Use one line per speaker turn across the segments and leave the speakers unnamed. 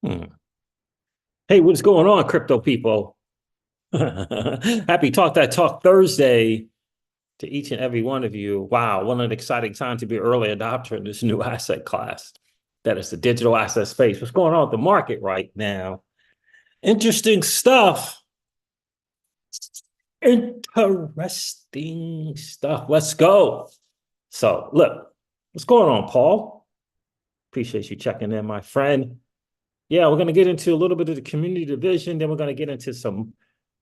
Hmm. Hey, what's going on, crypto people? Happy Talk That Talk Thursday to each and every one of you. Wow, what an exciting time to be an early adopter in this new asset class. That is the digital asset space. What's going on with the market right now? Interesting stuff. Interesting stuff. Let's go. So, look, what's going on, Paul? Appreciate you checking in, my friend. Yeah, we're going to get into a little bit of the community division. Then we're going to get into some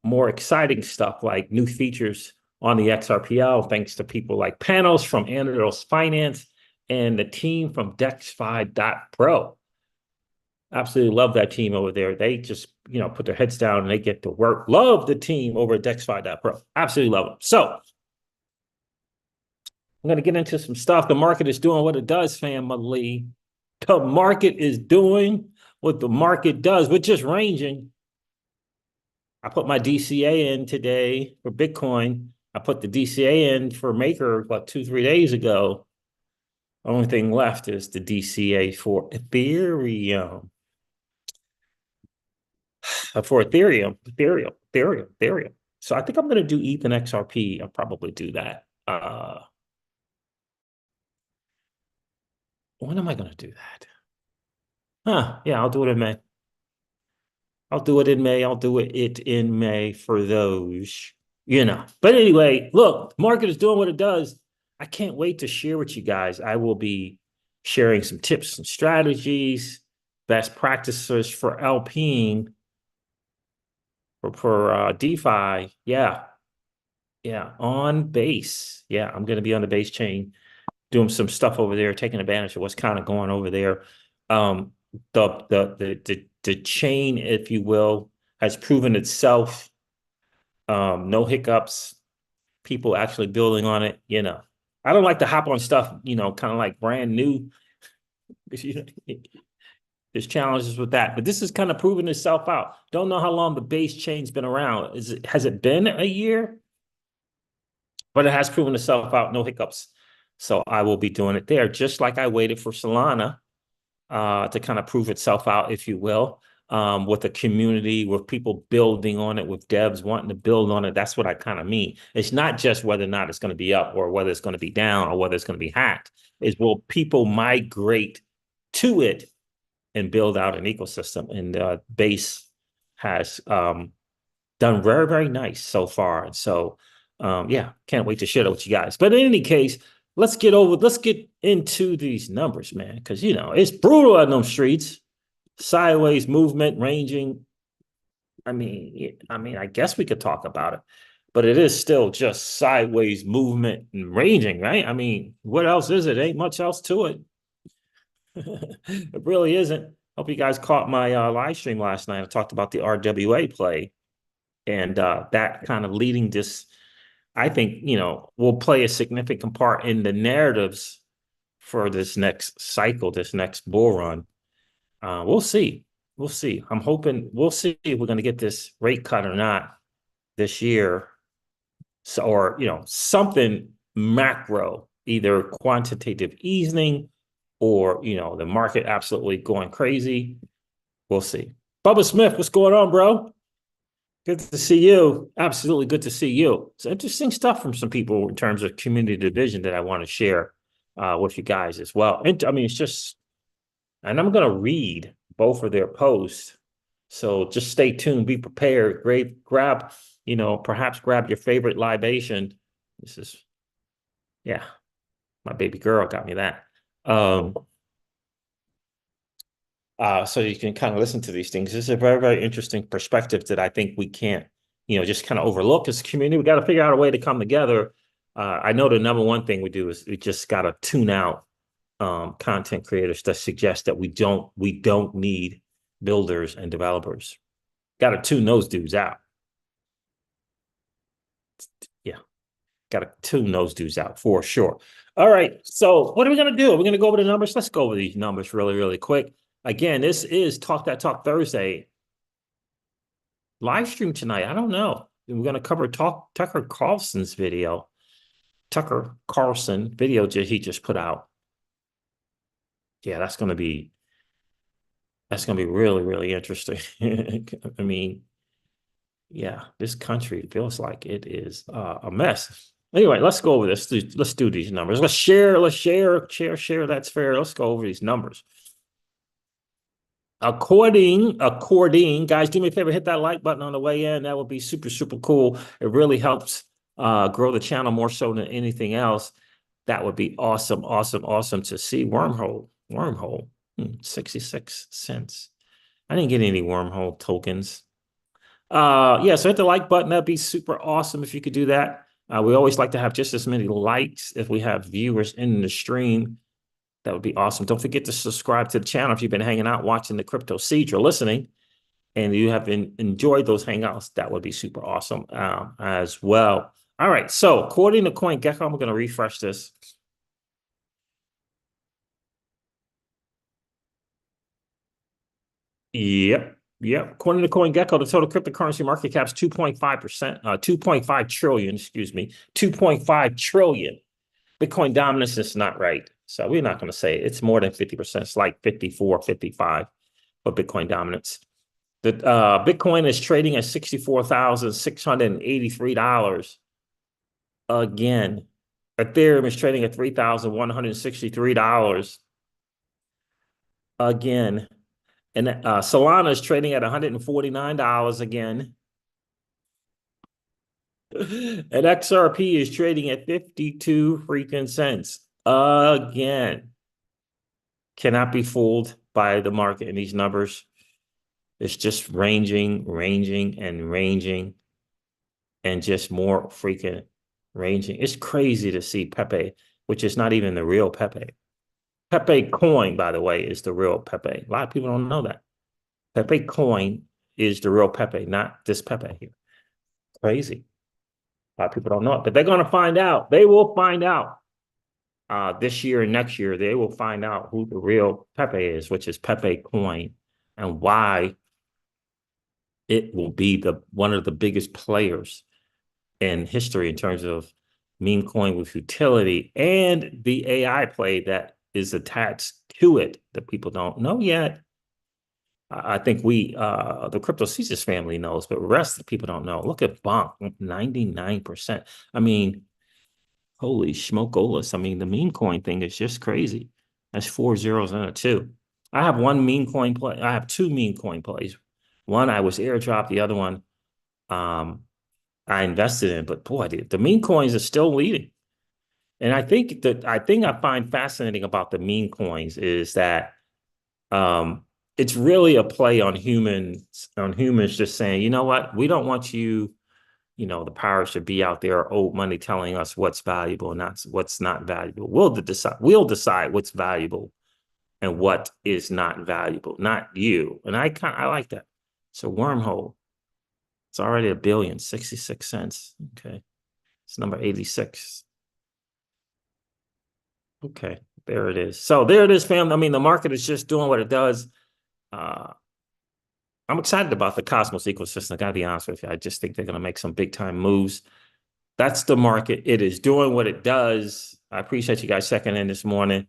more exciting stuff like new features on the XRPL, thanks to people like Panos from Anodos Finance and the team from DexFi.PRO. Absolutely love that team over there. They just, put their heads down and they get to work. Love the team over at DexFi.PRO. Absolutely love them. So I'm going to get into some stuff. The market is doing what it does, family. The market is doing what the market does. We're just ranging. I put my DCA in today for Bitcoin. I put the DCA in for Maker about 2, 3 days ago. Only thing left is the DCA for Ethereum. Ethereum. So I think I'm going to do ETH and XRP. I'll probably do that. When am I going to do that? Yeah, I'll do it in May. I'll do it in May. I'll do it in May for those. But anyway, look, the market is doing what it does. I can't wait to share with you guys. I will be sharing some tips and strategies, best practices for LPing for DeFi. Yeah, on base. Yeah, I'm going to be on the base chain doing some stuff over there, taking advantage of what's kind of going over there. Um, the chain, if you will, has proven itself. No hiccups. People actually building on it. I don't like to hop on stuff. Kind of like brand new. There's challenges with that, but this is kind of proving itself out. Don't know how long the base chain's been around. Has it been a year? But it has proven itself out. No hiccups. So I will be doing it there, just like I waited for Solana to kind of prove itself out, if you will, with a community, with people building on it, with devs wanting to build on it. That's what I kind of mean. It's not just whether or not it's going to be up or whether it's going to be down or whether it's going to be hacked. Is will people migrate to it and build out an ecosystem? And Base has done very, very nice so far. And so, yeah, can't wait to share it with you guys. But in any case, let's get into these numbers, man, because it's brutal on them streets. Sideways movement, ranging. I guess we could talk about it, but it is still just sideways movement and ranging, right? What else is it? Ain't much else to it. It really isn't. Hope you guys caught my live stream last night. I talked about the RWA play and that kind of leading this. I think will play a significant part in the narratives for this next cycle, this next bull run. We'll see. We'll see. I'm hoping we'll see if we're going to get this rate cut or not this year. So, or something macro, either quantitative easing or the market absolutely going crazy. We'll see. Bubba Smith, what's going on, bro? Good to see you. Absolutely good to see you. It's interesting stuff from some people in terms of community division that I want to share with you guys as well. And it's just, and I'm going to read both of their posts. So just stay tuned, be prepared. Grab, perhaps grab your favorite libation. This is, yeah, my baby girl got me that. So you can kind of listen to these things. This is a very, very interesting perspective that I think we can't, just kind of overlook as a community. We got to figure out a way to come together. I know the number one thing we do is we just got to tune out content creators that suggest that we don't need builders and developers. Got to tune those dudes out. Yeah, got to tune those dudes out for sure. All right, so what are we going to do? We're going to go over the numbers. Let's go over these numbers really, really quick. Again, this is Talk That Talk Thursday. Live stream tonight. I don't know. We're going to cover Tucker Carlson's video. Tucker Carlson video he just put out. Yeah, that's going to be That's going to be really, really interesting. I mean, yeah, this country feels like it is a mess. Anyway, let's go over this. Let's do these numbers. Let's share. Share. That's fair. Let's go over these numbers. According, guys, do me a favor, hit that like button on the way in. That would be super, super cool. It really helps grow the channel more so than anything else. That would be awesome, awesome, awesome to see. Wormhole, 66 cents. I didn't get any wormhole tokens. Yeah, so hit the like button. That'd be super awesome if you could do that. We always like to have just as many likes if we have viewers in the stream. That would be awesome. Don't forget to subscribe to the channel if you've been hanging out watching the Crypto Siege or listening and you have enjoyed those hangouts. That would be super awesome as well. All right, so according to CoinGecko, I'm going to refresh this. Yep. According to CoinGecko, the total cryptocurrency market cap is 2.5%, 2.5 trillion, excuse me, 2.5 trillion. Bitcoin dominance is not right. So we're not going to say it. It's more than 50%. It's like 54, 55 for Bitcoin dominance. The Bitcoin is trading at $64,683 again. Ethereum is trading at $3,163 again. And Solana is trading at $149 again. And XRP is trading at 52 freaking cents again. Cannot be fooled by the market in these numbers. It's just ranging, and just more freaking ranging. It's crazy to see Pepe, which is not even the real Pepe. Pepe coin, by the way, is the real Pepe. A lot of people don't know that. Pepe coin is the real Pepe, not this Pepe here. Crazy. A lot of people don't know it, but they're going to find out. They will find out this year and next year. They will find out who the real Pepe is, which is Pepe coin, and why it will be one of the biggest players in history in terms of meme coin with utility and the AI play that is attached to it that people don't know yet. I think the Crypto Caesars family knows, but the rest of the people don't know. Look at Bonk, 99%. I mean, holy schmokolas. I mean, the meme coin thing is just crazy. That's 4 zeros and a 2. I have one meme coin play. I have two meme coin plays. One I was airdropped, the other one I invested in, but boy, the meme coins are still leading. And I think I find fascinating about the meme coins is that it's really a play on humans just saying, you know what, we don't want you, the powers should be out there, old money telling us what's valuable and not what's not valuable. We'll decide what's valuable and what is not valuable, not you. And I like that. So wormhole. It's already a billion, 66 cents. Okay. It's number 86. Okay. There it is. So there it is, fam. I mean, the market is just doing what it does. I'm excited about the Cosmos ecosystem. I gotta be honest with you. I just think they're gonna make some big time moves. That's the market. It is doing what it does. I appreciate you guys checking in this morning.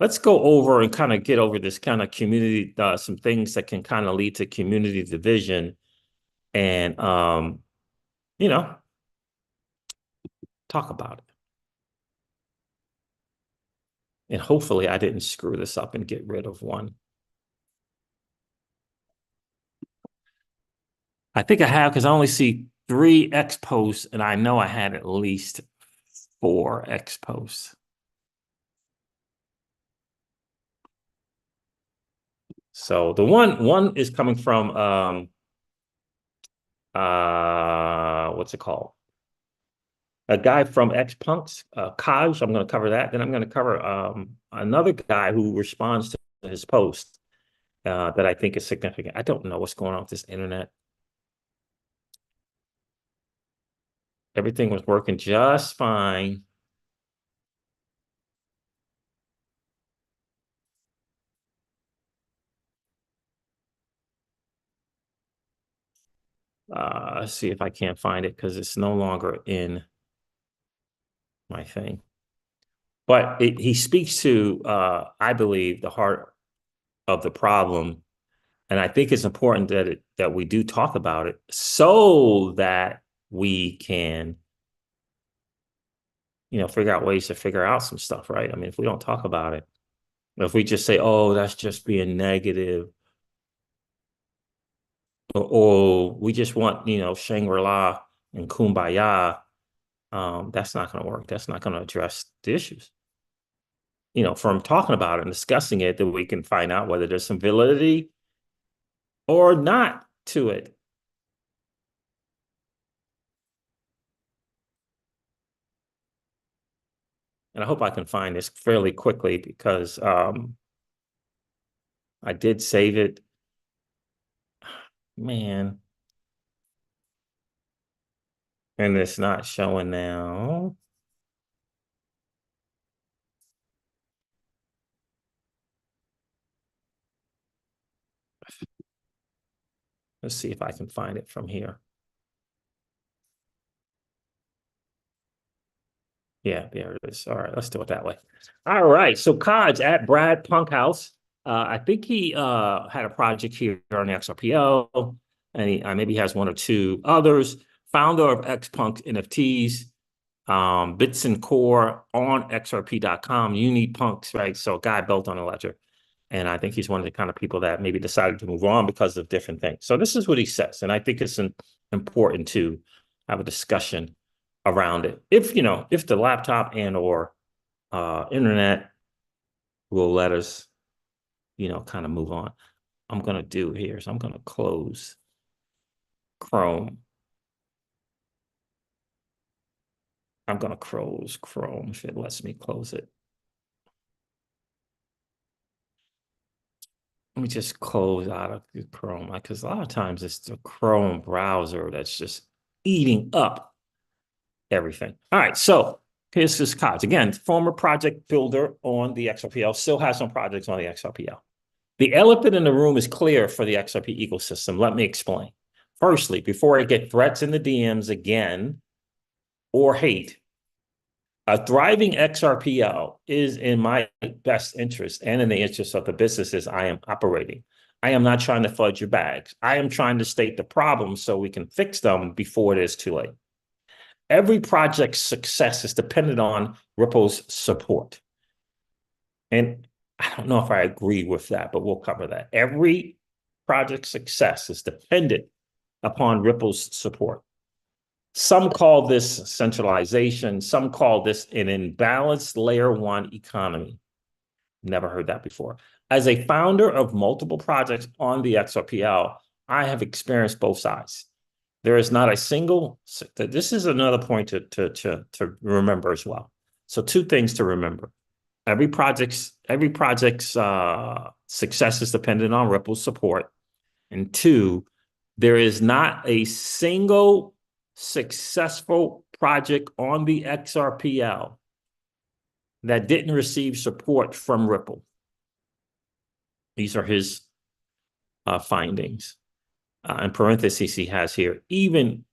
Let's go over and kind of get over this kind of community, some things that can kind of lead to community division and you know, talk about it. And hopefully I didn't screw this up and get rid of one. I think I have because I only see 3 X posts and I know I had at least 4 X posts. So the one is coming from what's it called? A guy from X Punks, Kaj. I'm going to cover that. Then I'm going to cover another guy who responds to his post that I think is significant. I don't know what's going on with this internet. Everything was working just fine. Let's see if I can't find it because it's no longer in my thing. But he speaks to, I believe, the heart of the problem And I think it's important that we do talk about it so that we can, figure out ways to figure out some stuff, right? I mean, if we don't talk about it, if we just say, oh, that's just being negative, or we just want, Shangri-La and Kumbaya, that's not going to work. That's not going to address the issues. From talking about it and discussing it, that we can find out whether there's some validity or not to it. And I hope I can find this fairly quickly because I did save it. Man. And it's not showing now. Let's see if I can find it from here. Yeah, there it is. All right, let's do it that way. All right, so Kodge at Brad Punkhouse. I think he had a project here on the XRPL, and he maybe has one or two others. Founder of XPunk NFTs, Bits and Core on XRP.com. You need punks, right? So a guy built on a ledger. And I think he's one of the kind of people that maybe decided to move on because of different things. So this is what he says. And I think it's important to have a discussion around it. If the laptop and or internet will let us, kind of move on. I'm going to do here. So I'm going to close Chrome. I'm going to close Chrome if it lets me close it. Let me just close out of the Chrome, because a lot of times it's the Chrome browser that's just eating up everything. All right, so here's this Kodge. Again, former project builder on the XRPL, still has some projects on the XRPL. The elephant in the room is clear for the XRP ecosystem. Let me explain. Firstly, before I get threats in the DMs again or hate, a thriving XRPL is in my best interest and in the interest of the businesses I am operating. I am not trying to fudge your bags. I am trying to state the problems so we can fix them before it is too late. Every project's success is dependent on Ripple's support. And I don't know if I agree with that, but we'll cover that. Every project's success is dependent upon Ripple's support. Some call this centralization. Some call this an imbalanced layer one economy. Never heard that before. As a founder of multiple projects on the XRPL, I have experienced both sides. There is not a single, this is another point to remember as well. So two things to remember. Every project's success is dependent on Ripple's support. And two, there is not a single successful project on the XRPL that didn't receive support from Ripple. These are his findings. In parentheses, he has here, even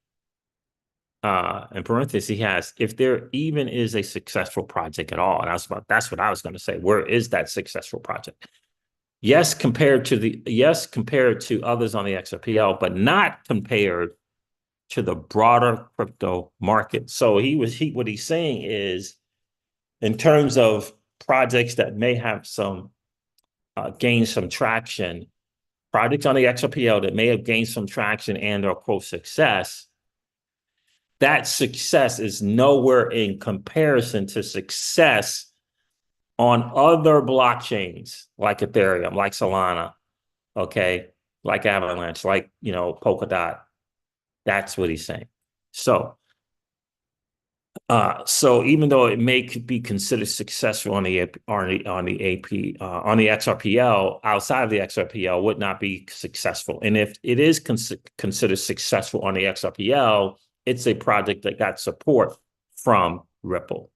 in parentheses, he has, if there even is a successful project at all. And that's what I was going to say. Where is that successful project? Yes, compared to others on the XRPL, but not compared to the broader crypto market. So what he's saying is, in terms of projects that may have gained some traction, projects on the XRPL that may have gained some traction and or quote success, that success is nowhere in comparison to success on other blockchains like Ethereum, like Solana, okay, like Avalanche, like Polkadot. That's what he's saying. So even though it may be considered successful on the XRPL, outside of the XRPL would not be successful. And if it is considered successful on the XRPL, it's a project that got support from Ripple.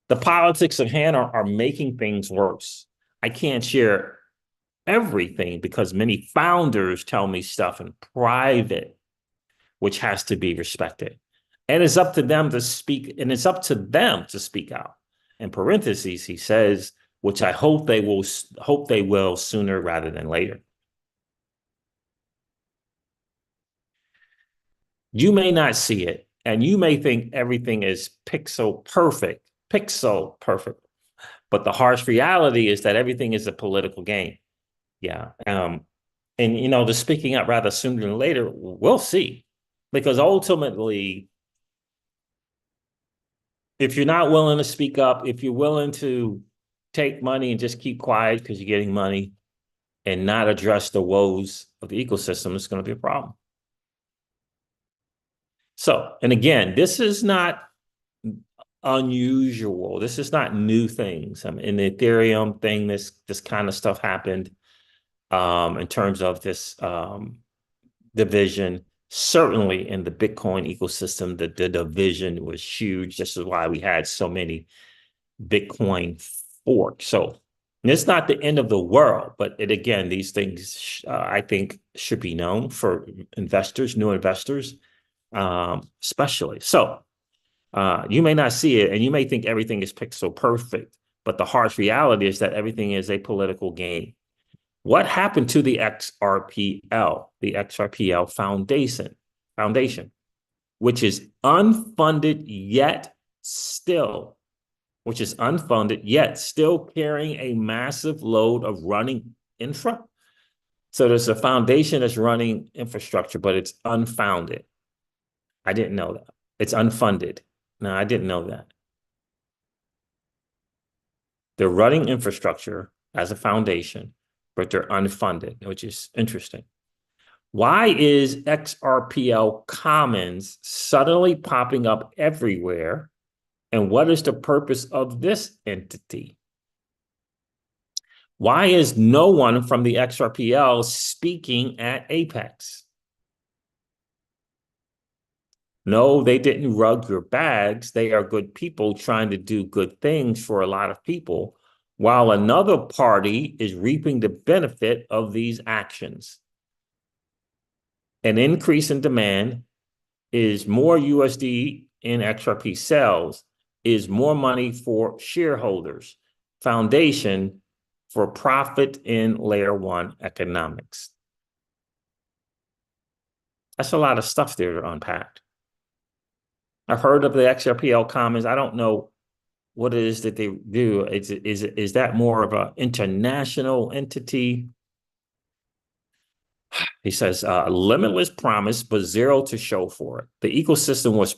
The politics of hand are making things worse. I can't share everything because many founders tell me stuff in private, which has to be respected. And it's up to them to speak, and it's up to them to speak out. In parentheses, he says, which I hope they will sooner rather than later. You may not see it, and you may think everything is pixel perfect, but the harsh reality is that everything is a political game. Yeah. And the speaking up rather sooner than later, we'll see. Because ultimately, if you're not willing to speak up, if you're willing to take money and just keep quiet because you're getting money and not address the woes of the ecosystem, it's going to be a problem. So, and again, this is not unusual. This is not new things. I mean, in the Ethereum thing, this kind of stuff happened in terms of this division. Certainly in the Bitcoin ecosystem, the division was huge. This is why we had so many Bitcoin forks. So it's not the end of the world, but again, these things I think should be known for investors, new investors, especially. So you may not see it, and you may think everything is pixel perfect, but the harsh reality is that everything is a political game. What happened to the XRPL, the XRPL Foundation, which is unfunded yet still carrying a massive load of running infra? So there's a foundation that's running infrastructure, but it's unfounded. I didn't know that. It's unfunded. No, I didn't know that. They're running infrastructure as a foundation, but they're unfunded, which is interesting. Why is XRPL Commons suddenly popping up everywhere? And what is the purpose of this entity? Why is no one from the XRPL speaking at Apex? No, they didn't rug your bags. They are good people trying to do good things for a lot of people, while another party is reaping the benefit of these actions. An increase in demand is more USD in XRP sales, is more money for shareholders. Foundation for profit in layer one economics. That's a lot of stuff there to unpack. I've heard of the XRPL Commons. I don't know what it is that they do. Is that more of an international entity? He says, limitless promise, but zero to show for it. The ecosystem was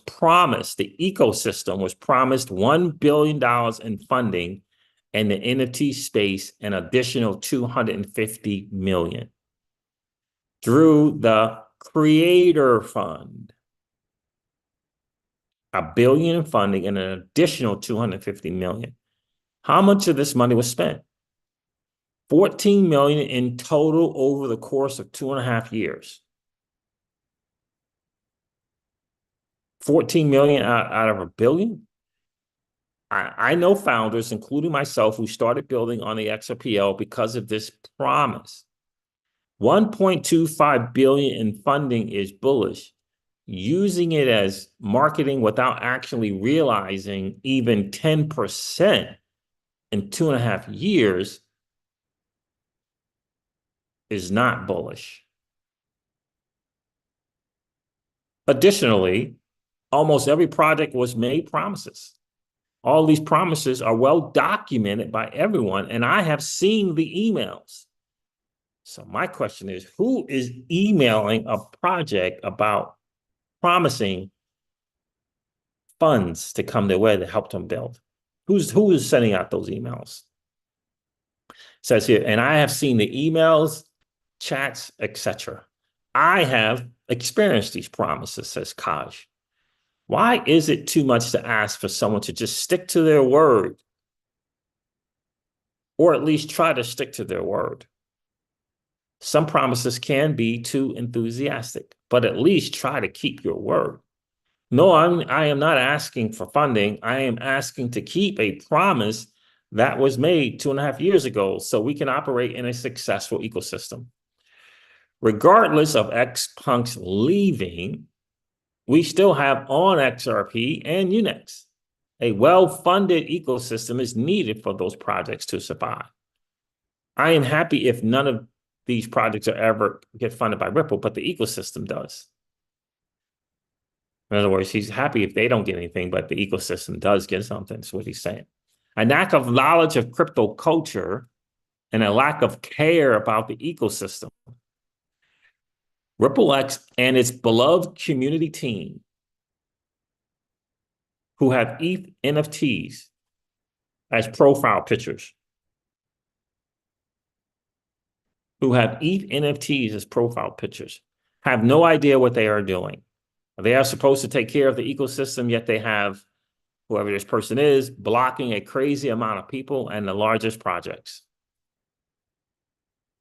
promised $1 billion in funding, and the NFT space an additional 250 million through the Creator Fund. $1 billion in funding and an additional 250 million. How much of this money was spent? 14 million in total over the course of 2.5 years. 14 million out of $1 billion. I know founders, including myself, who started building on the XRPL because of this promise. 1.25 billion in funding is bullish. Using it as marketing without actually realizing even 10% in 2.5 years is not bullish. Additionally, almost every project was made promises. All these promises are well documented by everyone, and I have seen the emails. So my question is, who is emailing a project about promising funds to come their way to help them build? Who is sending out those emails? It says here, and I have seen the emails, chats, etc. I have experienced these promises, says Kaj. Why is it too much to ask for someone to just stick to their word, or at least try to stick to their word? Some promises can be too enthusiastic, but at least try to keep your word. No, I am not asking for funding. I am asking to keep a promise that was made 2.5 years ago so we can operate in a successful ecosystem. Regardless of X-Punks leaving, we still have on XRP and Unex. A well-funded ecosystem is needed for those projects to survive. I am happy if none of these projects are ever get funded by Ripple, but the ecosystem does. In other words, he's happy if they don't get anything, but the ecosystem does get something. That's what he's saying. A lack of knowledge of crypto culture and a lack of care about the ecosystem. Ripple X and its beloved community team who have ETH NFTs as profile pictures, have no idea what they are doing. They are supposed to take care of the ecosystem, yet they have, whoever this person is, blocking a crazy amount of people and the largest projects.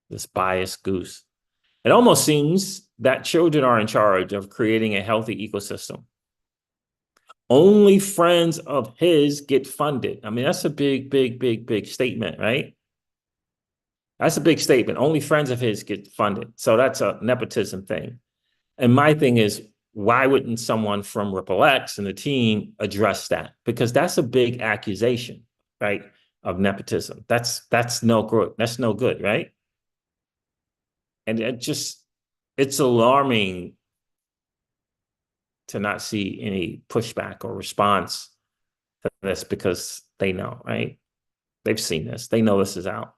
This biased goose. It almost seems that children are in charge of creating a healthy ecosystem. Only friends of his get funded. I mean, that's a big statement, right? That's a big statement. Only friends of his get funded. So that's a nepotism thing. And my thing is, why wouldn't someone from Ripple X and the team address that? Because that's a big accusation, right? Of nepotism. That's no good. That's no good, right? And it's alarming to not see any pushback or response to this because they know, right? They've seen this. They know this is out.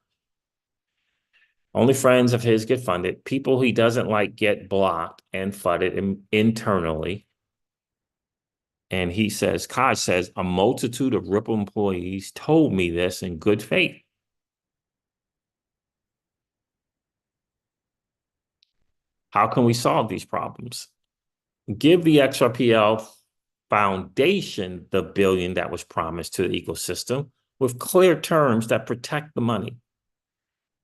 Only friends of his get funded. People he doesn't like get blocked and flooded internally. And he says, Kaj says, a multitude of Ripple employees told me this in good faith. How can we solve these problems? Give the XRPL Foundation the billion that was promised to the ecosystem with clear terms that protect the money.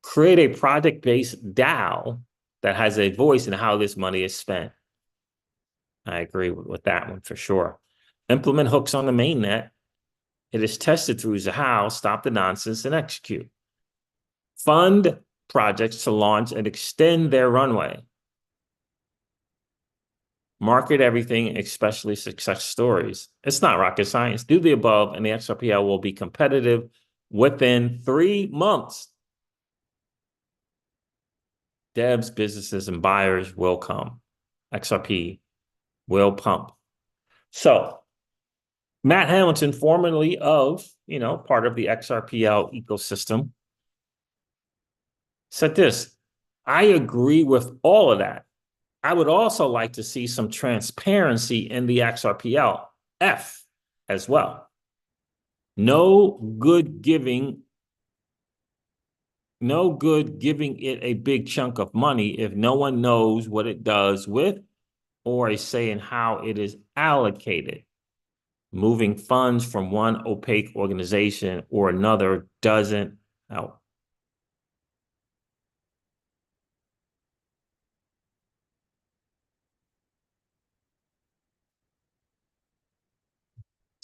Create a project-based DAO that has a voice in how this money is spent. I agree with that one for sure. Implement hooks on the mainnet. It is tested through Zahao, stop the nonsense, and execute. Fund projects to launch and extend their runway. Market everything, especially success stories. It's not rocket science. Do the above, and the XRPL will be competitive within 3 months. Devs, businesses, and buyers will come. XRP will pump. So, Matt Hamilton, formerly of, part of the XRPL ecosystem, said this: I agree with all of that. I would also like to see some transparency in the XRPL F as well. No good giving it a big chunk of money if no one knows what it does with or a say in how it is allocated. Moving funds from one opaque organization or another doesn't help.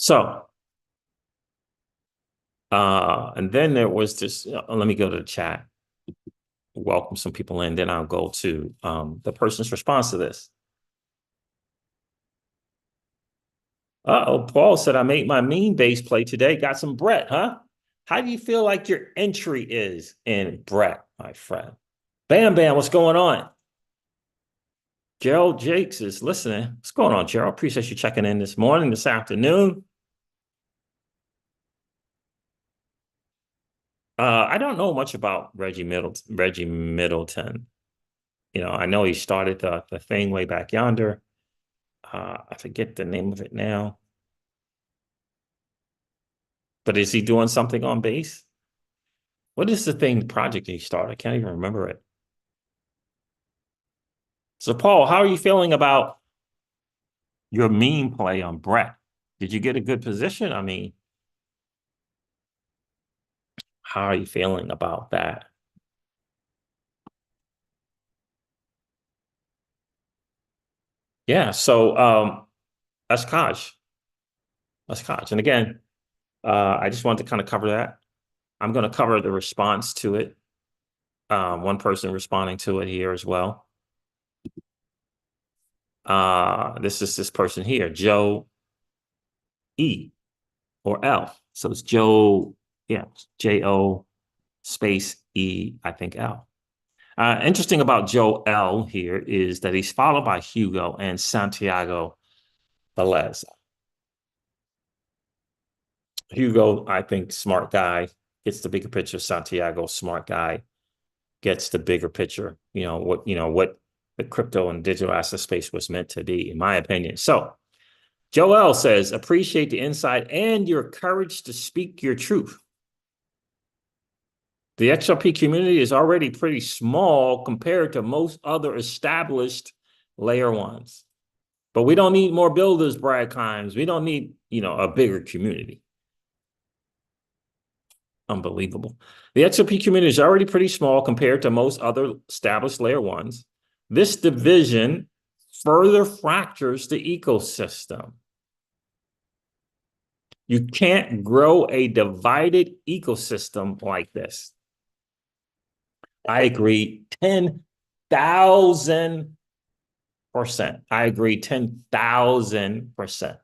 So, and then there was this, let me go to the chat, welcome some people in, then I'll go to the person's response to this. Paul said, I made my meme base play today, got some Brett, huh? How do you feel like your entry is in Brett, my friend? Bam Bam, what's going on? Gerald Jakes is listening. What's going on, Gerald? Appreciate you checking in this morning, this afternoon. I don't know much about Reggie Middleton. I know he started the thing way back yonder. I forget the name of it now. But is he doing something on base? What is the project he started? I can't even remember it. So, Paul, how are you feeling about your meme play on Brett? Did you get a good position? I mean, how are you feeling about that? Yeah, so that's Kaj. That's Kaj. And again, I just wanted to kind of cover that. I'm going to cover the response to it. One person responding to it here as well. This is this person here, Joe E. or L. So it's Joe, yeah, J-O space E, I think L. Interesting about Joe L here is that he's followed by Hugo and Santiago Velez. Hugo, I think, smart guy, gets the bigger picture. Santiago, smart guy, gets the bigger picture. What the crypto and digital asset space was meant to be, in my opinion. So Joel says, appreciate the insight and your courage to speak your truth. The XRP community is already pretty small compared to most other established layer ones. But we don't need more builders, Brad Kimes. We don't need, a bigger community. Unbelievable. The XRP community is already pretty small compared to most other established layer ones. This division further fractures the ecosystem. You can't grow a divided ecosystem like this. I agree 10,000%. I agree 10,000%.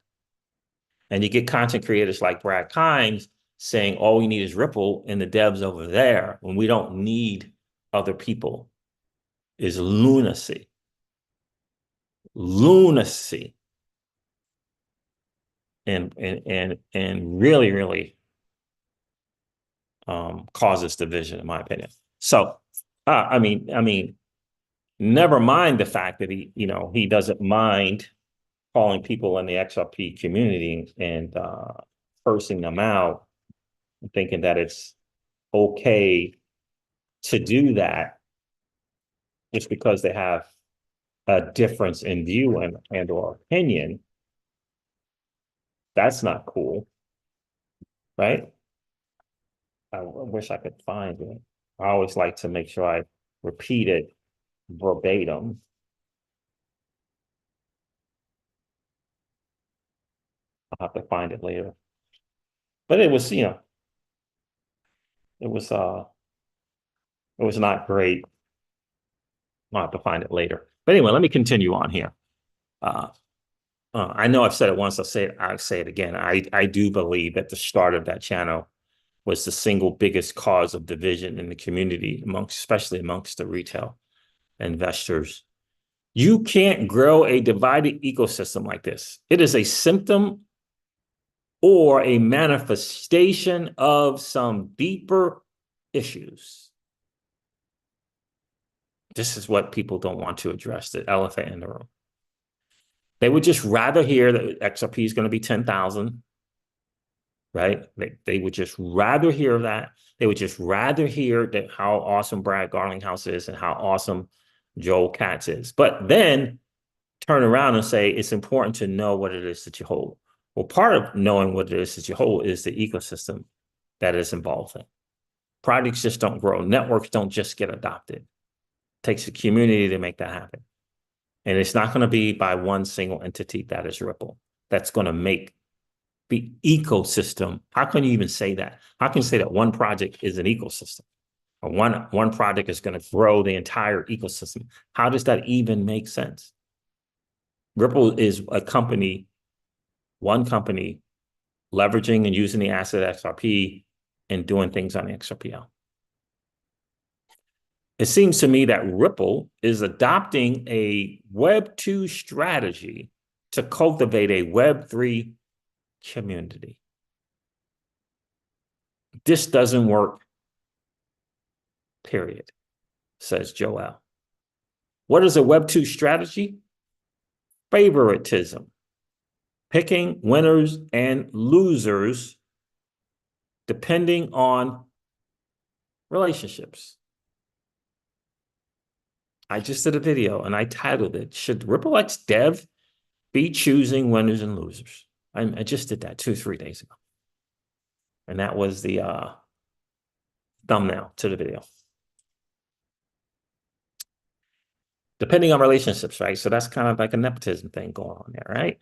And you get content creators like Brad Kimes saying all we need is Ripple and the devs over there when we don't need other people is lunacy. Lunacy. And really, really causes division, in my opinion. So, I mean, never mind the fact that he doesn't mind calling people in the XRP community and cursing them out, thinking that it's okay to do that just because they have a difference in view and or opinion. That's not cool, right? I wish I could find it. I always like to make sure I repeat it verbatim. I'll have to find it later. But it was, it was not great. I'll have to find it later. But anyway, let me continue on here. I know I've said it once, I'll say it again. I do believe that the start of that channel was the single biggest cause of division in the community, especially amongst the retail investors. You can't grow a divided ecosystem like this. It is a symptom or a manifestation of some deeper issues. This is what people don't want to address, the elephant in the room. They would just rather hear that XRP is going to be 10,000, right? They would just rather hear that. They would just rather hear that how awesome Brad Garlinghouse is and how awesome Joel Katz is. But then turn around and say, it's important to know what it is that you hold. Well, part of knowing what it is that you hold is the ecosystem that is involved in. Projects just don't grow. Networks don't just get adopted. It takes a community to make that happen. And it's not going to be by one single entity that is Ripple that's going to make the ecosystem. How can you even say that? How can you say that one project is an ecosystem? Or one project is going to grow the entire ecosystem? How does that even make sense? Ripple is a company, one company, leveraging and using the asset XRP and doing things on the XRPL. It seems to me that Ripple is adopting a Web 2 strategy to cultivate a Web 3 community. This doesn't work, period, says Joel. What is a Web 2 strategy? Favoritism, picking winners and losers depending on relationships. I just did a video and I titled it, Should Ripple X Dev be choosing winners and losers? I just did that 2-3 days ago. And that was the thumbnail to the video. Depending on relationships, right? So that's kind of like a nepotism thing going on there, right?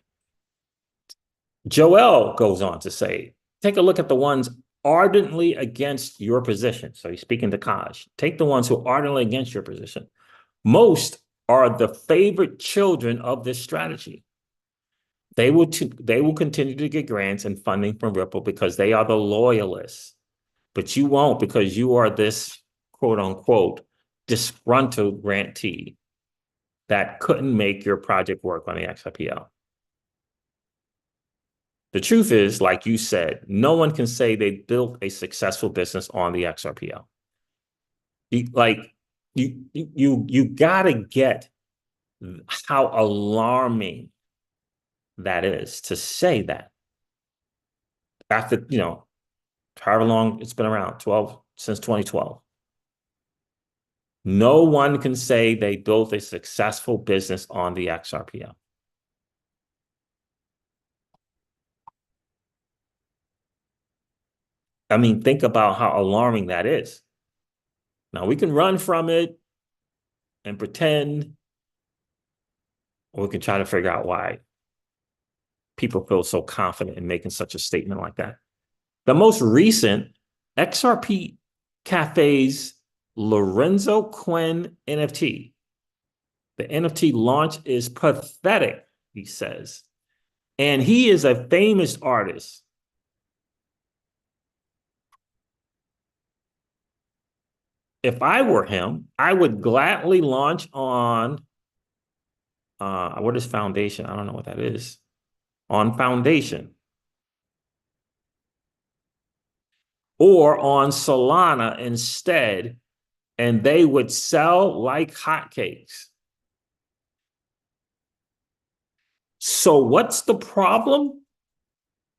Joel goes on to say, take a look at the ones ardently against your position. So he's speaking to Kaj. Take the ones who are ardently against your position. Most are the favorite children of this strategy. They will continue to get grants and funding from Ripple because they are the loyalists. But you won't, because you are this quote unquote disgruntled grantee that couldn't make your project work on the XRPL. The truth is, like you said, no one can say they built a successful business on the XRPL. You gotta get how alarming that is to say that after, however long it's been around, since 2012. No one can say they built a successful business on the XRPL. I mean, think about how alarming that is. Now, we can run from it and pretend, or we can try to figure out why people feel so confident in making such a statement like that. The most recent XRP Cafe's Lorenzo Quinn NFT. The NFT launch is pathetic, he says. And he is a famous artist. If I were him, I would gladly launch on, what is Foundation? I don't know what that is. On Foundation. Or on Solana instead, and they would sell like hotcakes. So what's the problem?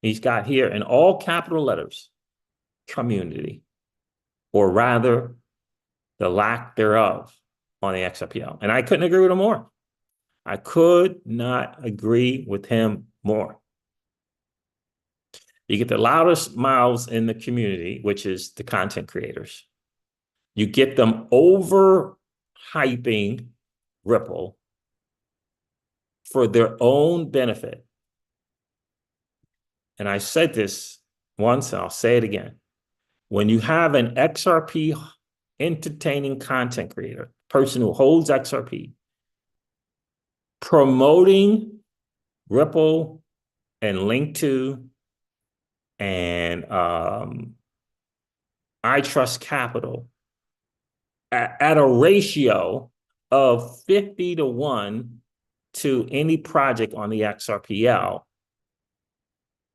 He's got here in all capital letters, community, or rather the lack thereof on the XRPL. And I couldn't agree with him more. I could not agree with him more. You get the loudest mouths in the community, which is the content creators. You get them over hyping Ripple for their own benefit. And I said this once, and I'll say it again. When you have an XRP entertaining content creator, person who holds XRP, promoting Ripple and Link2 and I Trust Capital at a ratio of 50-1 to any project on the XRPL,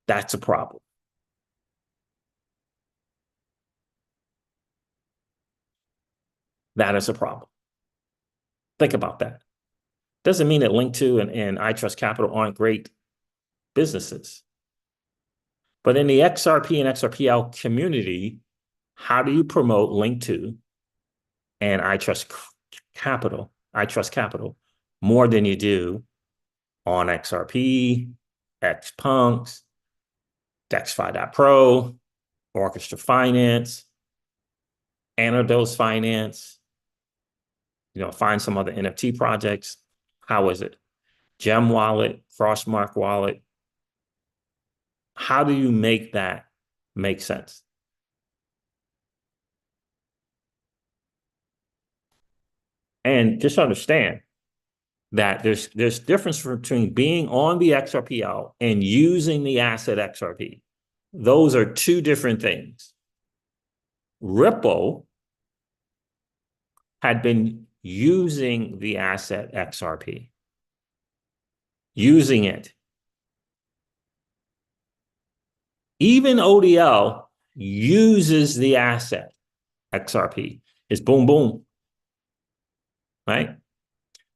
that's a problem. That is a problem. Think about that. Doesn't mean that Link2 and I Trust Capital aren't great businesses. But in the XRP and XRPL community, how do you promote Link2 and I Trust Capital more than you do on XRP, XPunks, DexFi.PRO, Orchestra Finance, Anodos Finance, find some other NFT projects. How is it? Gem Wallet, Crossmark Wallet. How do you make that make sense? And just understand that there's difference between being on the XRPL and using the asset XRP. Those are two different things. Ripple had been using the asset XRP, using it. Even ODL uses the asset XRP. It's boom, boom, right?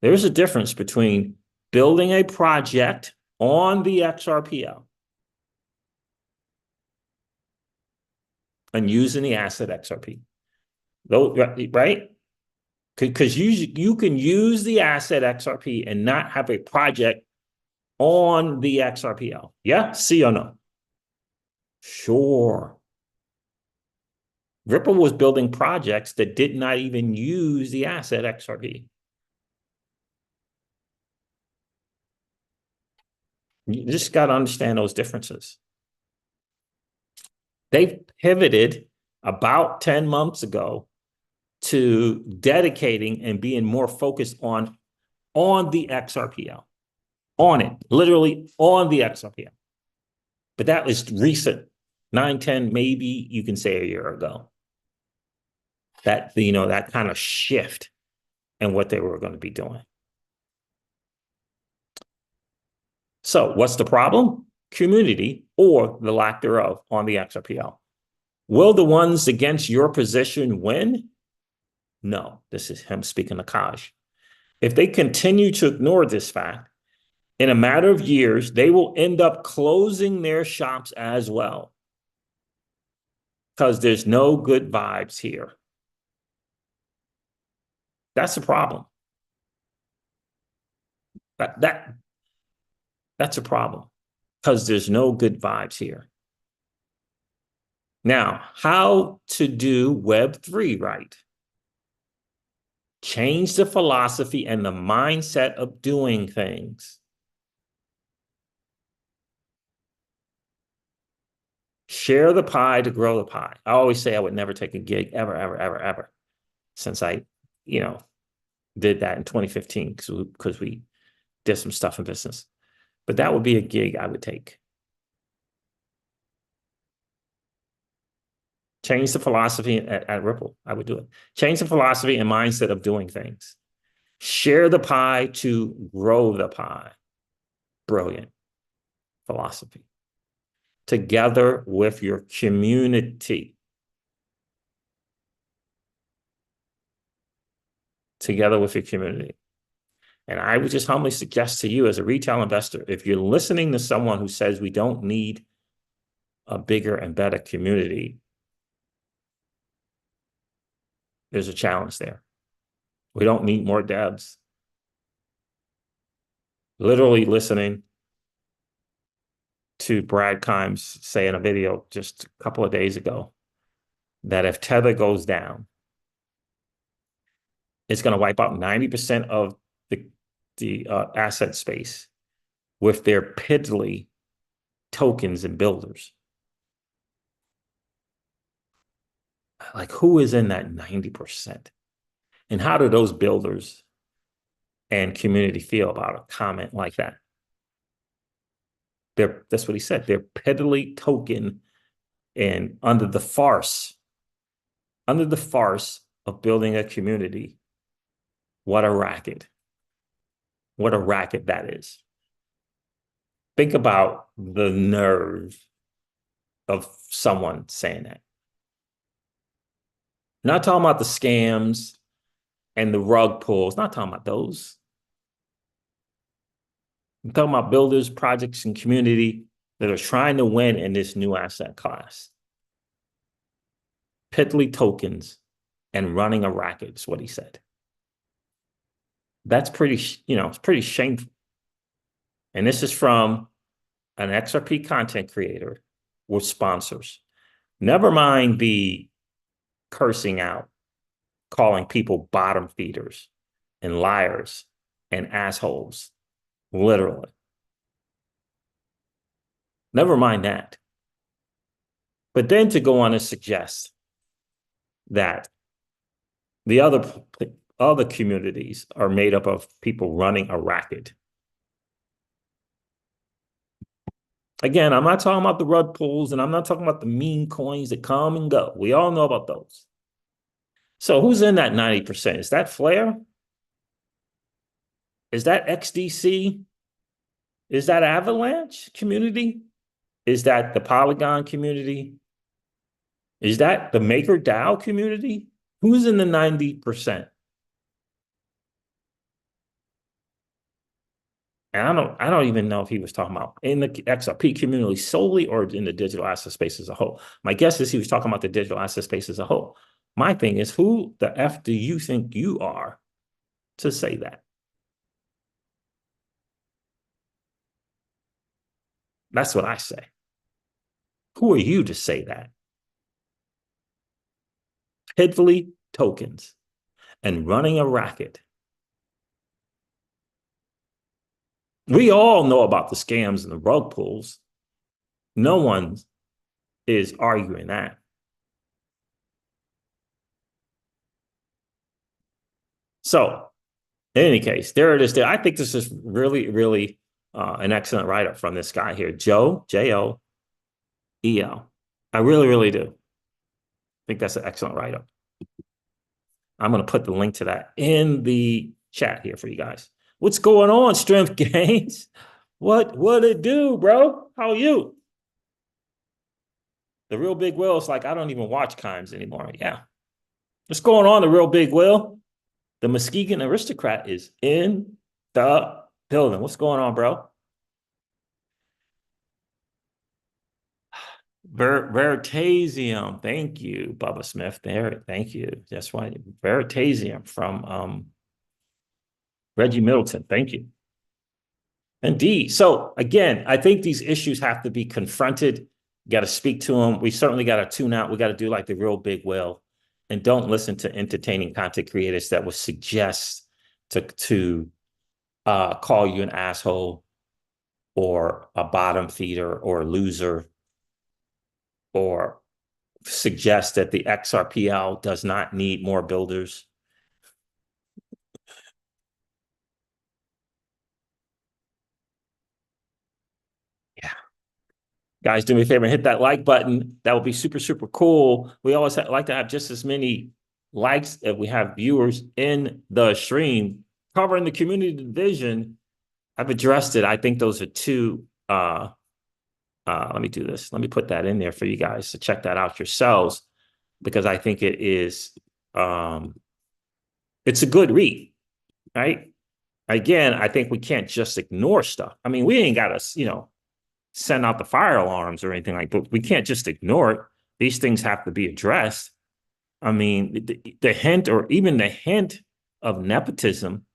There's a difference between building a project on the XRPL and using the asset XRP. Those, right? Because you can use the asset XRP and not have a project on the XRPL. Yeah? See or no? Sure. Ripple was building projects that did not even use the asset XRP. You just got to understand those differences. They pivoted about 10 months ago to dedicating and being more focused on the XRPL. on it, literally on the XRPL. But that was recent, 9, 10, maybe you can say a year ago. That, that kind of shift in what they were going to be doing. So what's the problem? Community, or the lack thereof, on the XRPL. Will the ones against your position win? No, this is him speaking to Kaj. If they continue to ignore this fact, in a matter of years, they will end up closing their shops as well. Because there's no good vibes here. That's the problem. That's a problem. Because there's no good vibes here. Now, how to do Web3 right? Change the philosophy and the mindset of doing things. Share the pie to grow the pie. I always say I would never take a gig ever, ever, ever, ever, since I, did that in 2015 because we did some stuff in business. But that would be a gig I would take. Change the philosophy at Ripple. I would do it. Change the philosophy and mindset of doing things. Share the pie to grow the pie. Brilliant philosophy. Together with your community. Together with your community. And I would just humbly suggest to you as a retail investor, if you're listening to someone who says we don't need a bigger and better community, there's a challenge there. We don't need more devs. Literally listening to Brad Kimes say in a video just a couple of days ago that if Tether goes down, it's going to wipe out 90% of the asset space with their piddly tokens and builders. Like, who is in that 90%? And how do those builders and community feel about a comment like that? That's what he said. They're piddly token and under the farce of building a community. What a racket. What a racket that is. Think about the nerve of someone saying that. Not talking about the scams and the rug pulls. Not talking about those. I'm talking about builders, projects, and community that are trying to win in this new asset class. Piddly tokens and running a racket is what he said. That's pretty, it's pretty shameful. And this is from an XRP content creator with sponsors. Never mind the cursing out, calling people bottom feeders and liars and assholes, literally. Never mind that. But then to go on and suggest that the other communities are made up of people running a racket. Again, I'm not talking about the rug pulls, and I'm not talking about the meme coins that come and go. We all know about those. So who's in that 90%? Is that Flare? Is that XDC? Is that Avalanche community? Is that the Polygon community? Is that the MakerDAO community? Who's in the 90%? And I don't even know if he was talking about in the XRP community solely or in the digital asset space as a whole. My guess is he was talking about the digital asset space as a whole. My thing is, who the F do you think you are to say that? That's what I say. Who are you to say that? Piddly tokens and running a racket. We all know about the scams and the rug pulls. No one is arguing that. So, in any case, there it is. I think this is really, really An excellent write-up from this guy here, Joe, J-O-E-L. I really, really do. I think that's an excellent write-up. I'm going to put the link to that in the chat here for you guys. What's going on, Strength Gains? What it do, bro? How are you? The Real Big Will is like, I don't even watch Kimes anymore. Yeah. What's going on, the Real Big Will? The Muskegon aristocrat is in the building. What's going on, bro? Veritasium. Thank you, Bubba Smith. There, thank you. That's why Veritasium from Reggie Middleton. Thank you. Indeed. So again, I think these issues have to be confronted. You got to speak to them. We certainly got to tune out. We got to do like the Real Big Will, and don't listen to entertaining content creators that would suggest to call you an asshole or a bottom feeder or a loser, or suggest that the XRPL does not need more builders. Yeah. Guys, do me a favor and hit that like button. That would be super, super cool. We always like to have just as many likes as we have viewers in the stream. Covering the community division, I've addressed it. I think those are two. Let me do this. Let me put that in there for you guys to check that out yourselves, because I think it is, it's a good read, right? Again, I think we can't just ignore stuff. I mean, we ain't got to, send out the fire alarms or anything like that. But we can't just ignore it. These things have to be addressed. I mean, the hint, or even the hint of nepotism,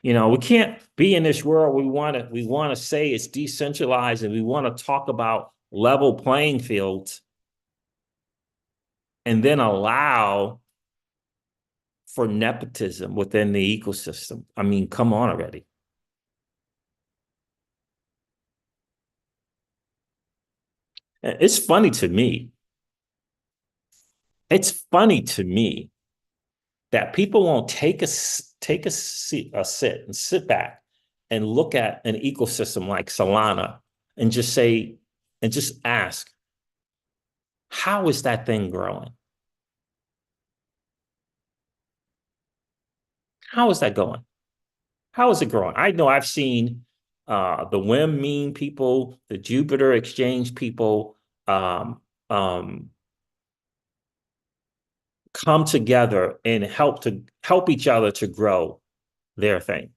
we can't be in this world. We want to say it's decentralized, and we want to talk about level playing fields, and then allow for nepotism within the ecosystem. I mean, come on already. It's funny to me. It's funny to me that people won't take a sit and sit back and look at an ecosystem like Solana and just say, and just ask, how is that thing growing? How is that going? How is it growing? I know I've seen the WIM meme people, the Jupiter Exchange people, come together and help each other to grow their thing,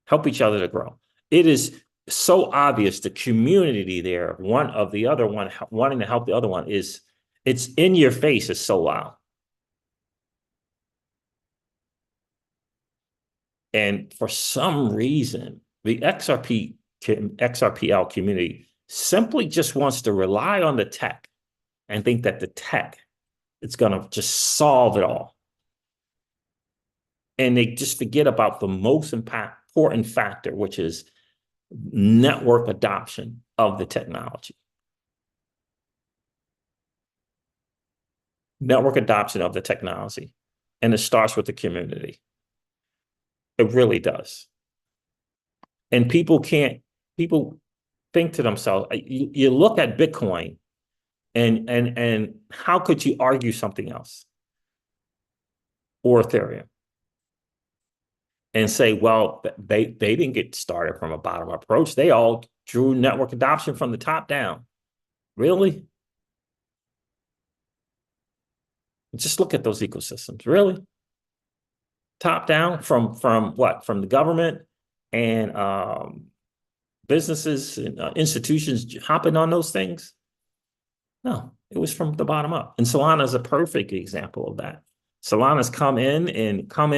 help each other to grow. It is so obvious the community there, one of the other one wanting to help the other one, it's in your face. It's so loud. And for some reason, the XRPL community simply just wants to rely on the tech and think that the tech is going to just solve it all. And they just forget about the most important factor, which is network adoption of the technology. Network adoption of the technology. And it starts with the community. It really does. And people think to themselves, you look at Bitcoin and how could you argue something else? Or Ethereum? And say, well, they didn't get started from a bottom-up approach. They all drew network adoption from the top down. Really? Just look at those ecosystems. Really? Top down from what? From the government and businesses and institutions hopping on those things? No, it was from the bottom up. And Solana is a perfect example of that. Solana's come in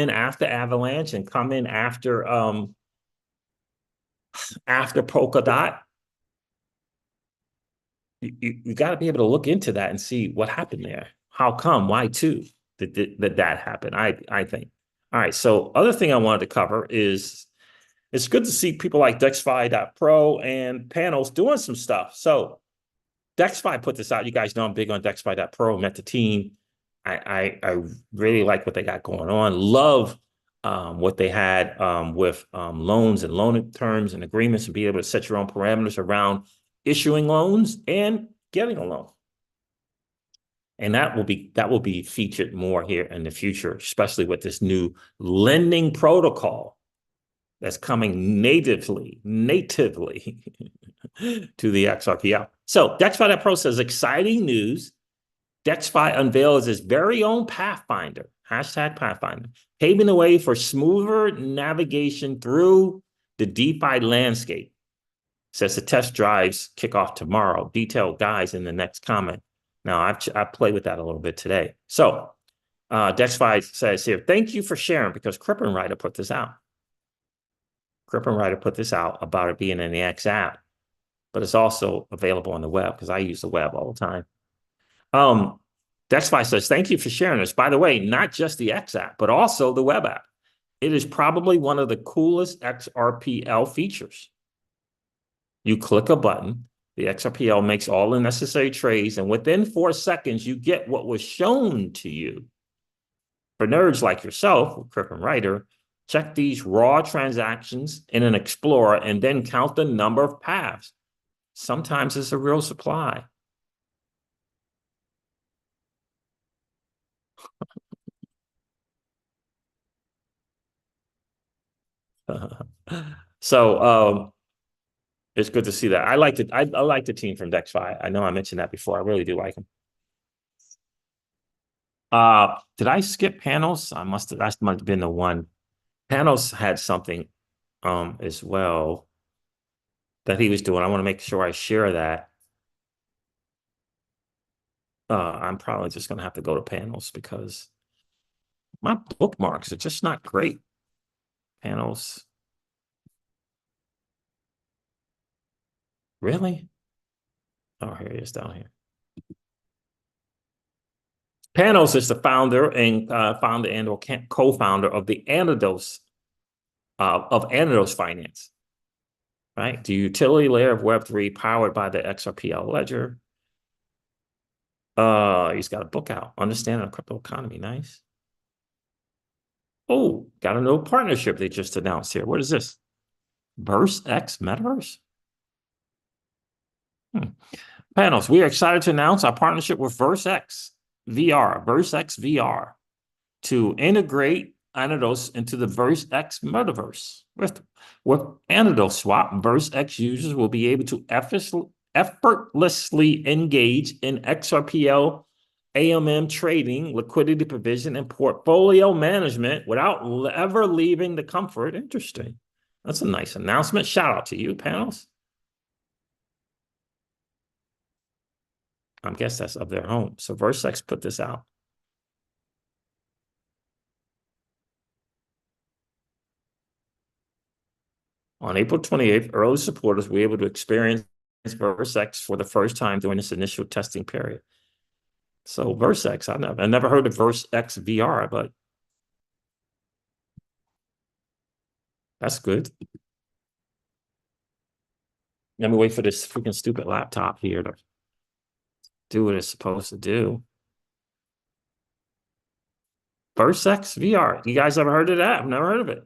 after Avalanche and come in after Polkadot. You got to be able to look into that and see what happened there. How come? Why too? That happened? I think. All right. So other thing I wanted to cover is it's good to see people like DexFi.PRO and Panos doing some stuff. So DexFi put this out. You guys know I'm big on DexFi.PRO. Met the team. I really like what they got going on. Love what they had with loans and loan terms and agreements, and be able to set your own parameters around issuing loans and getting a loan. And that will be featured more here in the future, especially with this new lending protocol that's coming natively to the XRPL. So DexFi.PRO says, exciting news. DexFi unveils its very own Pathfinder, #Pathfinder, paving the way for smoother navigation through the DeFi landscape. Says the test drives kick off tomorrow. Detailed guides in the next comment. Now, I've played with that a little bit today. So DexFi says here, thank you for sharing, because Crippenwriter put this out. Crippenwriter put this out about it being in the X app, but it's also available on the web, because I use the web all the time. DexFi says, thank you for sharing this. By the way, not just the X app, but also the web app. It is probably one of the coolest XRPL features. You click a button, the XRPL makes all the necessary trades, and within 4 seconds, you get what was shown to you. For nerds like yourself, Crippenwriter, check these raw transactions in an Explorer and then count the number of paths. Sometimes it's a real supply. So it's good to see that. I like the team from DexFi. I know I mentioned that before. I really do like them. Did I skip panels? That must have been the one. Panels had something as well that he was doing. I want to make sure I share that. I'm probably just gonna have to go to panels, because my bookmarks are just not great. Panels. Really? Oh, here he is down here. Panos is the founder and co-founder of the Anodos Anodos Finance, right? The utility layer of Web3 powered by the XRPL ledger. He's got a book out, Understanding the Crypto Economy. Nice. Oh, got a new partnership they just announced here. What is this? VerseX Metaverse? Panos, we are excited to announce our partnership with VerseX VR, to integrate Anodos into the VerseX metaverse. With Anodos Swap, VerseX users will be able to effortlessly engage in XRPL, AMM trading, liquidity provision, and portfolio management without ever leaving the comfort. Interesting. That's a nice announcement. Shout out to you, Panos. I guess that's of their home. So VerseX put this out. On April 28th, early supporters were able to experience VerseX for the first time during this initial testing period. So VerseX, I never heard of VerseX VR, but that's good. Let me wait for this freaking stupid laptop here to do what it's supposed to do. VerseX VR. You guys ever heard of that? I've never heard of it.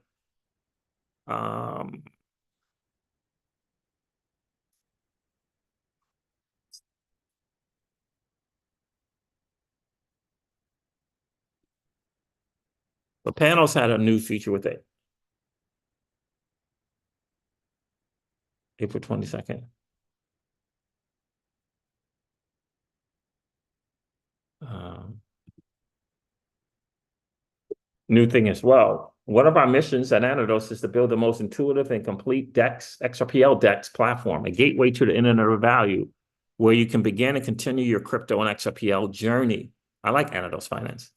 The panels had a new feature with it. April 22nd. New thing as well. One of our missions at Anodos is to build the most intuitive and complete XRPL DEX platform, a gateway to the internet of value, where you can begin and continue your crypto and XRPL journey. I like Anodos Finance.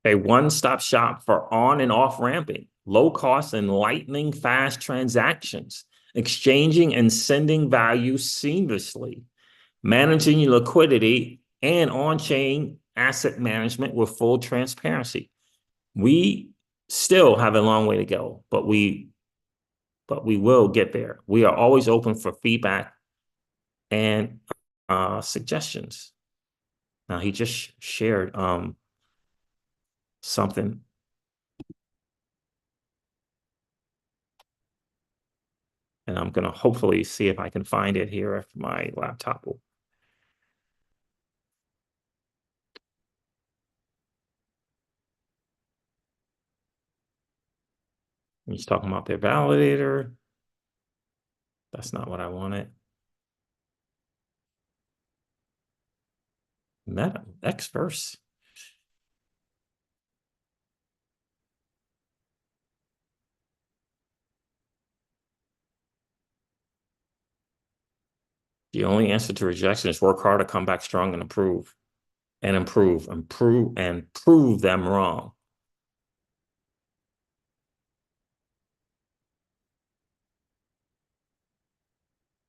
A one-stop shop for on and off ramping, low cost and lightning fast transactions, exchanging and sending value seamlessly, managing your liquidity, and on-chain asset management with full transparency. We still have a long way to go, but we will get there. We are always open for feedback and suggestions. Now he just shared something. And I'm gonna hopefully see if I can find it here if my laptop will. He's talking about their validator. That's not what I wanted. Meta, Xverse. The only answer to rejection is work hard to come back strong and improve. And improve and prove them wrong.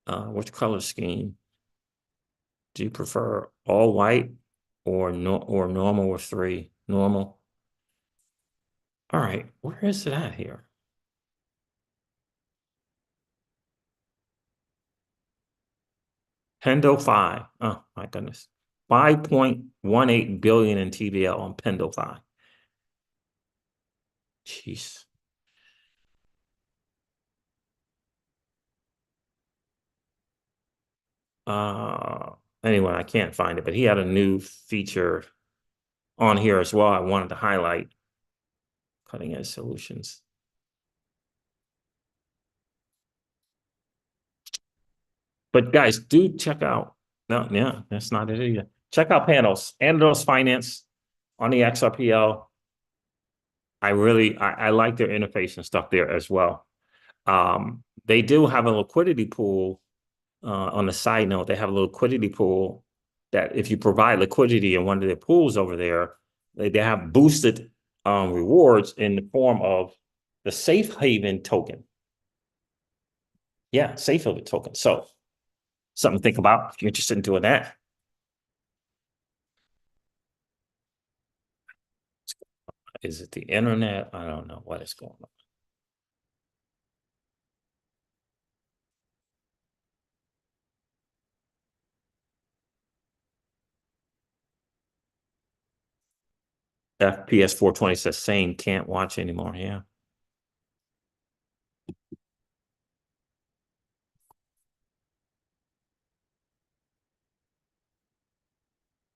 Which color scheme do you prefer? All white or normal with 3? Normal. All right, where is it at here? PRO. Oh my goodness. 5.18 billion in TVL on PRO. Jeez. Anyway, I can't find it, but he had a new feature on here as well. I wanted to highlight cutting edge solutions. But guys, do check out. No, yeah, that's not it either. Check out panels, Anodos Finance on the XRPL. I like their interface and stuff there as well. They do have a liquidity pool. On the side note, they have a liquidity pool that if you provide liquidity in one of their pools over there, they have boosted rewards in the form of the Safe Haven token. Yeah, Safe Haven token. So something to think about if you're interested in doing that. Is it the internet? I don't know what is going on. FPS 420 says same, can't watch anymore. Yeah.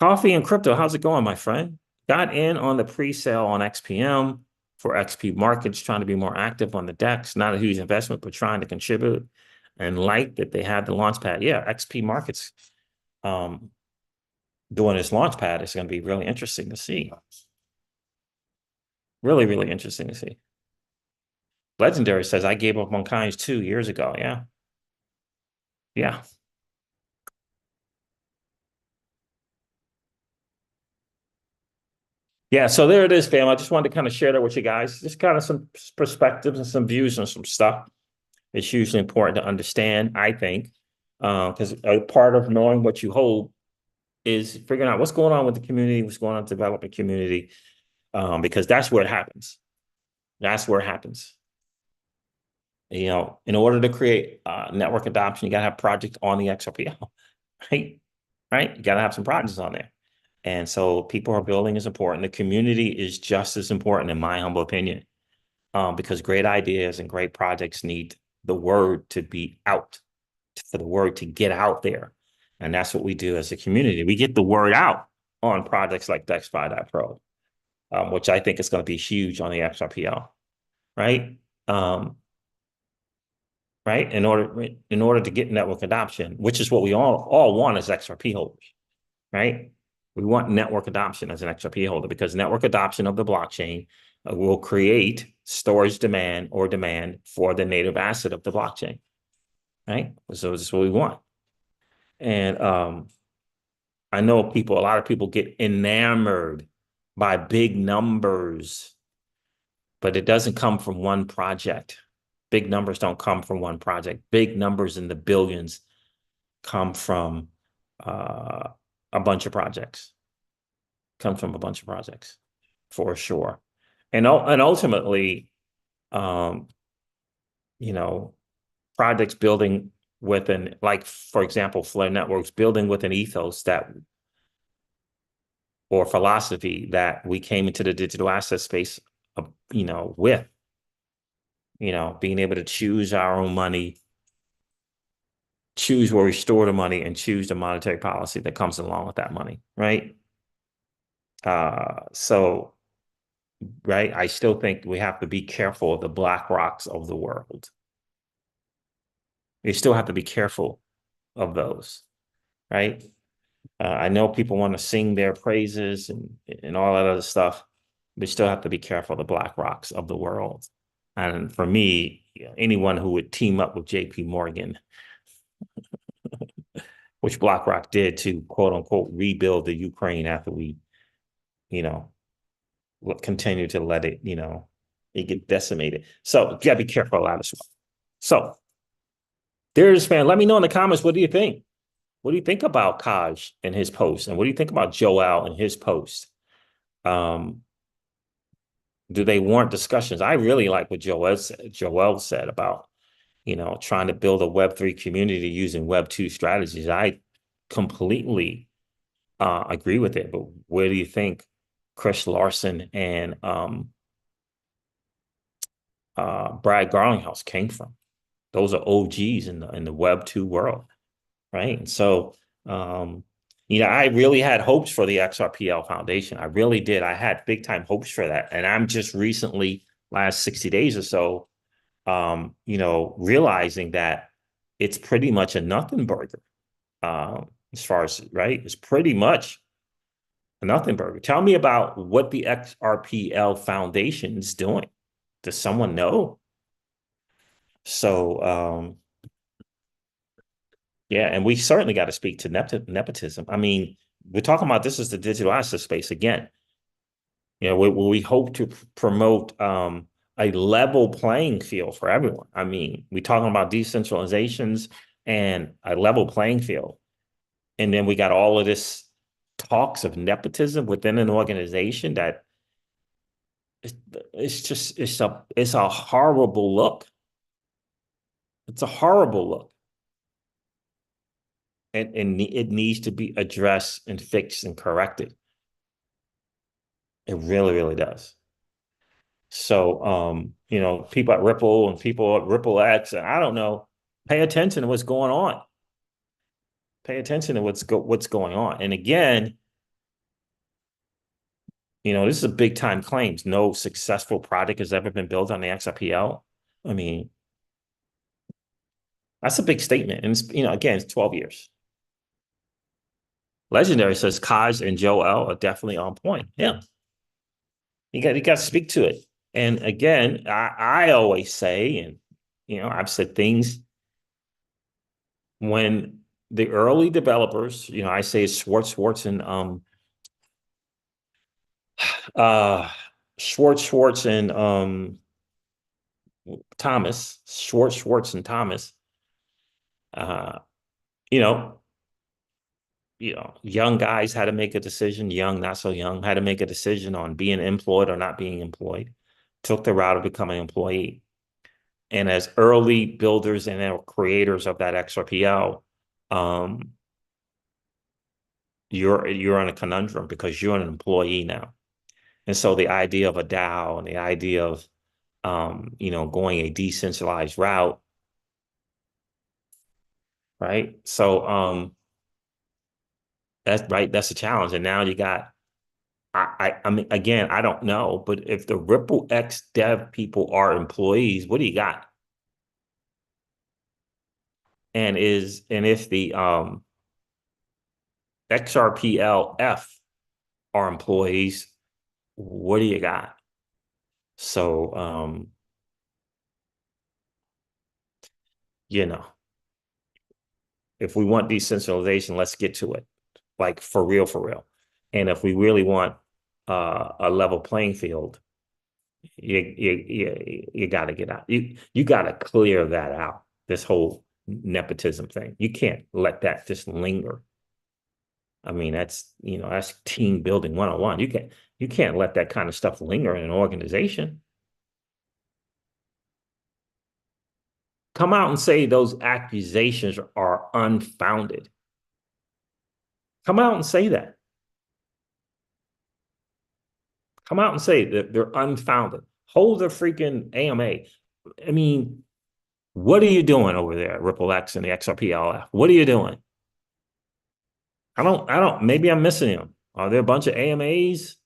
Coffee and crypto, how's it going, my friend? Got in on the pre-sale on XPM for XP markets, trying to be more active on the DEX. Not a huge investment, but trying to contribute. And like that they had the launch pad. Yeah, XP markets doing this launch pad is going to be really interesting to see. Really, really interesting to see. Legendary says, I gave up on Kinds 2 years ago. Yeah. Yeah. Yeah, so there it is, fam. I just wanted to kind of share that with you guys. Just kind of some perspectives and some views on some stuff. It's hugely important to understand, I think, because a part of knowing what you hold is figuring out what's going on with the community, what's going on with the development community, because that's where it happens. That's where it happens. You know, in order to create network adoption, you got to have projects on the XRPL, right? Right? You got to have some projects on there. And so people are building is important. The community is just as important, in my humble opinion, because great ideas and great projects need the word to be out, for the word to get out there. And that's what we do as a community. We get the word out on projects like DexFi.PRO, which I think is going to be huge on the XRPL, right? Right? In order to get network adoption, which is what we all want as XRP holders, right? We want network adoption as an XRP holder because network adoption of the blockchain will create storage demand or demand for the native asset of the blockchain, right? So this is what we want. And I know a lot of people get enamored by big numbers, but it doesn't come from one project. Big numbers don't come from one project. Big numbers in the billions come from a bunch of projects. Comes from a bunch of projects, for sure. And ultimately, you know, projects building with like, for example, Flare Networks building with an ethos that or philosophy that we came into the digital asset space, with, being able to choose our own money, choose where we store the money, and choose the monetary policy that comes along with that money, right? So, right, I still think we have to be careful of the Black Rocks of the world. We still have to be careful of those, right? I know people want to sing their praises and all that other stuff. We still have to be careful of the Black Rocks of the world. And for me, anyone who would team up with JP Morgan, which BlackRock did to quote unquote rebuild the Ukraine after we, you know, continue to let it, it get decimated. So you gotta be careful of that as well. So there's fan. Let me know in the comments, what do you think? What do you think about Kaj and his post? And what do you think about Joel and his post? Do they warrant discussions? I really like what Joel said about, trying to build a Web3 community using Web2 strategies. I completely agree with it. But where do you think Chris Larson and Brad Garlinghouse came from? Those are OGs in the Web2 world, right? And so, I really had hopes for the XRPL Foundation. I really did. I had big time hopes for that. And I'm just recently, last 60 days or so, realizing that it's pretty much a nothing burger. As far as, right, it's pretty much a nothing burger. Tell me about what the XRPL Foundation is doing. Does someone know? So, yeah, and we certainly got to speak to nepotism. I mean, we're talking about this is the digital asset space again. We hope to promote a level playing field for everyone. I mean, we're talking about decentralizations and a level playing field. And then we got all of this talks of nepotism within an organization that it's a horrible look. It's a horrible look. And it needs to be addressed and fixed and corrected. It really, really does. So, people at Ripple and people at Ripple X, and I don't know, pay attention to what's going on. Pay attention to what's going on. And again, this is a big time claims. No successful product has ever been built on the XRPL. I mean, that's a big statement. And it's, again, it's 12 years. Legendary says Kaj and Joel are definitely on point. Yeah. You got to speak to it. And again, I always say, and I've said things when the early developers, I say Schwartz and Schwartz and Thomas, Schwartz and Thomas, uh, you know, young guys had to make a decision, young, not so young, had to make a decision on being employed or not being employed, took the route of becoming an employee. And as early builders and creators of that XRPL, you're in a conundrum because you're an employee now. And so the idea of a DAO and the idea of going a decentralized route, right? So that's right, that's a challenge. And now you got I mean, again, I don't know, but if the Ripple X dev people are employees, what do you got? And if the XRPLF are employees, what do you got? So if we want decentralization, let's get to it. Like for real, for real. And if we really want a level playing field, you got to get out. You got to clear that out. This whole nepotism thing. You can't let that just linger. I mean, that's team building 101. You can't let that kind of stuff linger in an organization. Come out and say those accusations are unfounded. Come out and say that. Come out and say that they're unfounded. Hold the freaking AMA. I mean, what are you doing over there at Ripple X and the XRPLF? What are you doing? Maybe I'm missing them. Are there a bunch of AMAs?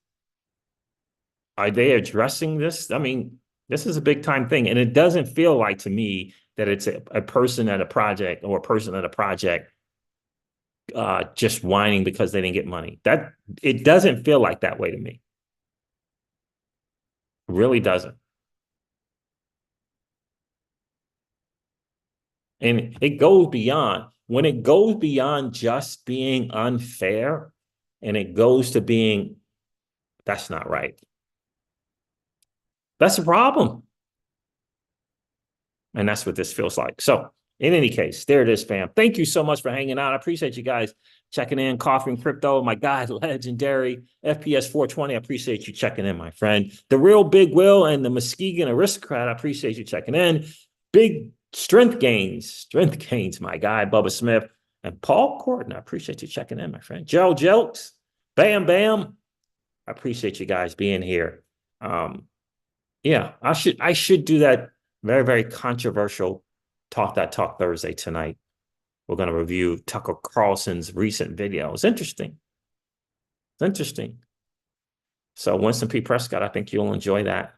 Are they addressing this? I mean, this is a big time thing. And it doesn't feel like to me that it's a person at a project or a person at a project just whining because they didn't get money. That it doesn't feel like that way to me. It really doesn't. And it goes beyond, when it goes beyond just being unfair and it goes to being, that's not right. That's a problem. And that's what this feels like. So in any case, there it is, fam. Thank you so much for hanging out. I appreciate you guys checking in. Coffee and Crypto, my guy, legendary FPS 420. I appreciate you checking in, my friend. The Real Big Will and the Muskegon Aristocrat. I appreciate you checking in. Big strength gains, my guy, Bubba Smith and Paul Corton. I appreciate you checking in, my friend. Gerald Jelks, Bam Bam. I appreciate you guys being here. Yeah, I should do that very, very controversial Talk That Talk Thursday tonight. We're going to review Tucker Carlson's recent video. It's interesting. It's interesting. So Winston P. Prescott, I think you'll enjoy that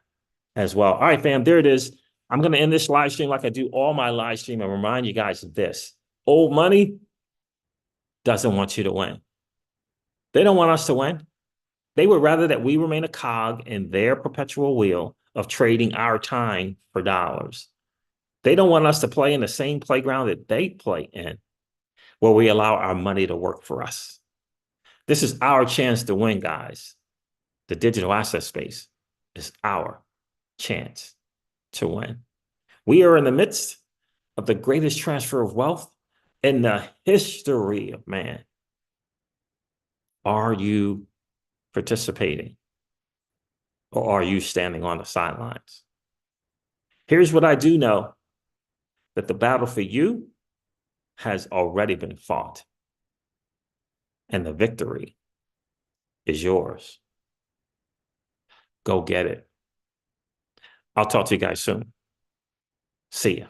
as well. All right, fam, there it is. I'm going to end this live stream like I do all my live stream and remind you guys of this. Old money doesn't want you to win. They don't want us to win. They would rather that we remain a cog in their perpetual wheel of trading our time for dollars. They don't want us to play in the same playground that they play in, where we allow our money to work for us. This is our chance to win, guys. The digital asset space is our chance to win. We are in the midst of the greatest transfer of wealth in the history of man. Are you participating, or are you standing on the sidelines? Here's what I do know, that the battle for you has already been fought, and the victory is yours. Go get it. I'll talk to you guys soon. See ya.